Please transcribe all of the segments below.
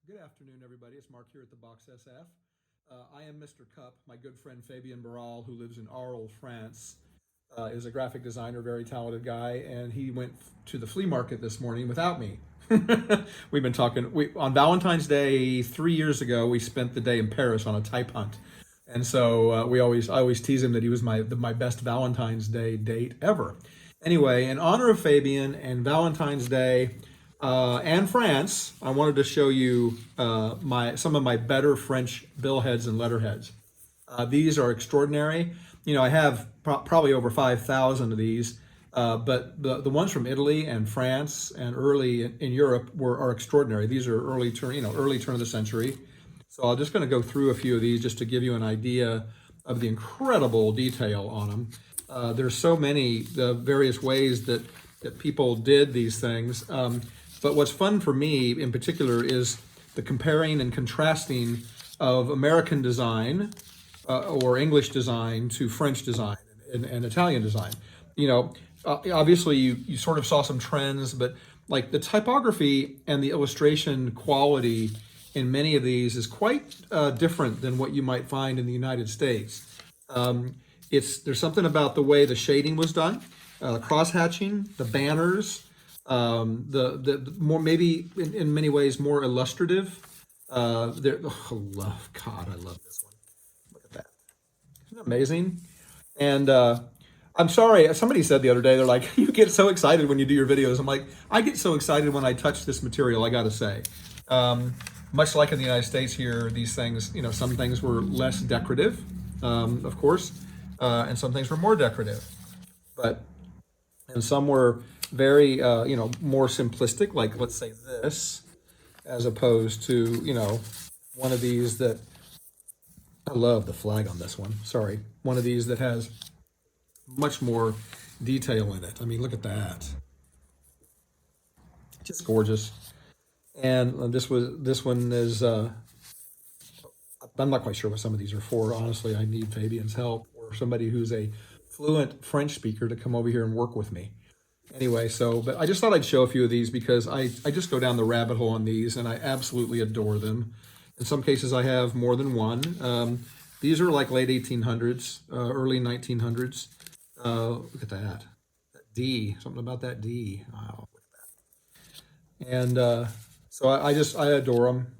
Good afternoon, everybody. It's Mark here at the Box SF. I am Mr. Cup. My good friend Fabian of I, who lives in Arles, France, is a graphic designer, very talented guy, and he went to the flea market this morning without me. We've been talking. On Valentine's Day 3 years ago, we spent the day in Paris on a type hunt, and so I always tease him that he was my best Valentine's Day date ever. Anyway, in honor of Fabian and Valentine's Day and France, I wanted to show you some of my better French billheads and letterheads. These are extraordinary. I have probably over 5,000 of these, but the ones from Italy and France and early in Europe are extraordinary. These are early turn of the century. So I'm just going to go through a few of these just to give you an idea of the incredible detail on them. There's so many various ways that people did these things. But what's fun for me in particular is the comparing and contrasting of American design or English design to French design and Italian design. Obviously you sort of saw some trends, but like the typography and the illustration quality in many of these is quite different than what you might find in the United States. There's something about the way the shading was done, cross-hatching, the banners, the more maybe in many ways more illustrative. I love this one. Look at that. Isn't it amazing? And I'm sorry, somebody said the other day, they're like, you get so excited when you do your videos. I'm like, I get so excited when I touch this material, I gotta say. Much like in the United States here, these things, some things were less decorative, of course, and some things were more decorative. And some were very, more simplistic, like let's say this, as opposed to, one of these that, I love the flag on this one, sorry. One of these that has much more detail in it. I mean, look at that. Just gorgeous. And this one is, I'm not quite sure what some of these are for. Honestly, I need Fabian's help or somebody who's a fluent French speaker to come over here and work with me. Anyway, but I just thought I'd show a few of these because I just go down the rabbit hole on these and I absolutely adore them. In some cases, I have more than one. These are like late 1800s, early 1900s. Look at that. That D, something about that D. Wow, look at that. And so I adore them.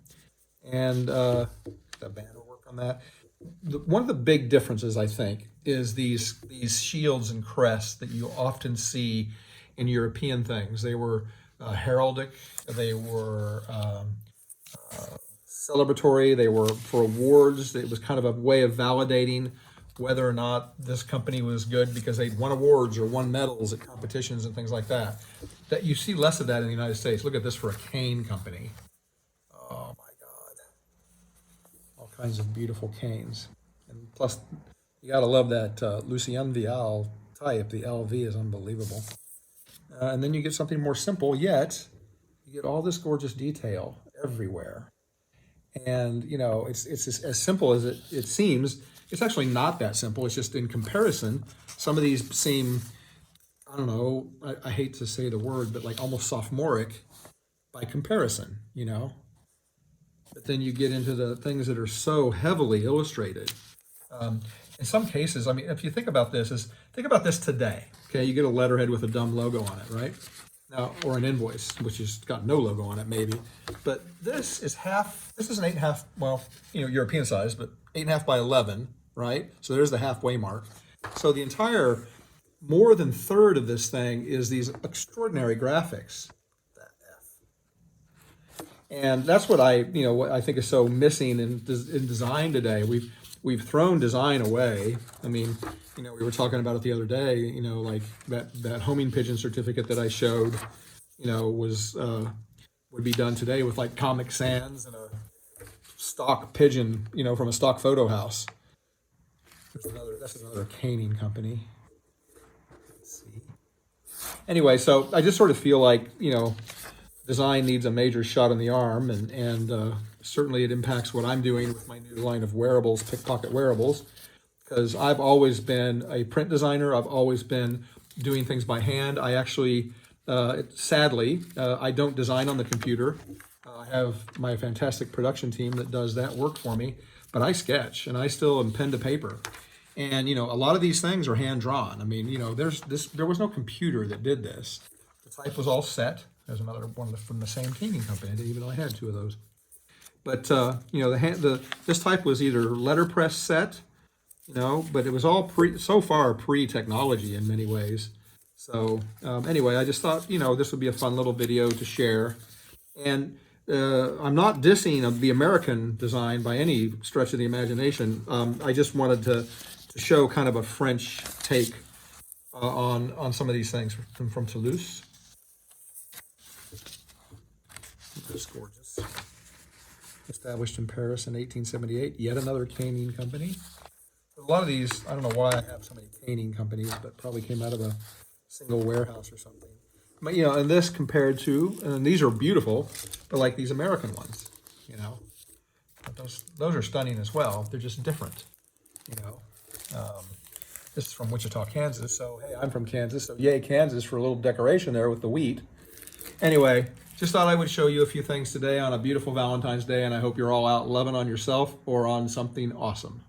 And the banner work on that. One of the big differences, I think, is these shields and crests that you often see in European things. They were heraldic, they were celebratory, they were for awards. It was kind of a way of validating whether or not this company was good because they'd won awards or won medals at competitions and things like that. That you see less of that in the United States. Look at this for a cane company. Oh my God. All kinds of beautiful canes. And plus, you gotta love that Lucien Vial type. The LV is unbelievable. And then you get something more simple, yet you get all this gorgeous detail everywhere. And it's as simple as it seems. It's actually not that simple. It's just in comparison, some of these seem, I don't know, I hate to say the word, but like almost sophomoric by comparison, But then you get into the things that are so heavily illustrated. In some cases, I mean, if you think about this today. Okay, you get a letterhead with a dumb logo on it, right? Now, or an invoice, which has got no logo on it, maybe. But this is an 8.5, well, European size, but 8.5 by 11, right? So there's the halfway mark. So the entire, more than third of this thing is these extraordinary graphics. That F. And that's what what I think is so missing in design today. We've thrown design away. I mean, we were talking about it the other day, like that homing pigeon certificate that I showed, would be done today with like Comic Sans and a stock pigeon, from a stock photo house. That's another caning company. Let's see. Anyway, so I just sort of feel like, design needs a major shot in the arm, and certainly it impacts what I'm doing with my new line of wearables, pickpocket wearables, because I've always been a print designer. I've always been doing things by hand. I actually, sadly, I don't design on the computer. I have my fantastic production team that does that work for me, but I sketch and I still am pen to paper. And, a lot of these things are hand drawn. I mean, there was no computer that did this. The type was all set. There's another one from the same painting company. I didn't even know I had two of those. But, this type was either letterpress set, but it was all so far pre-technology in many ways. So anyway, I just thought, this would be a fun little video to share. And I'm not dissing the American design by any stretch of the imagination. I just wanted to show kind of a French take on some of these things from Toulouse. Just gorgeous. Established in Paris in 1878. Yet another caning company. A lot of these, I don't know why I have so many caning companies, but probably came out of a single warehouse or something. But, and this compared to, and these are beautiful, but like these American ones, But those are stunning as well. They're just different, This is from Wichita, Kansas. So, hey, I'm from Kansas. So, yay, Kansas for a little decoration there with the wheat. Anyway, just thought I would show you a few things today on a beautiful Valentine's Day, and I hope you're all out loving on yourself or on something awesome.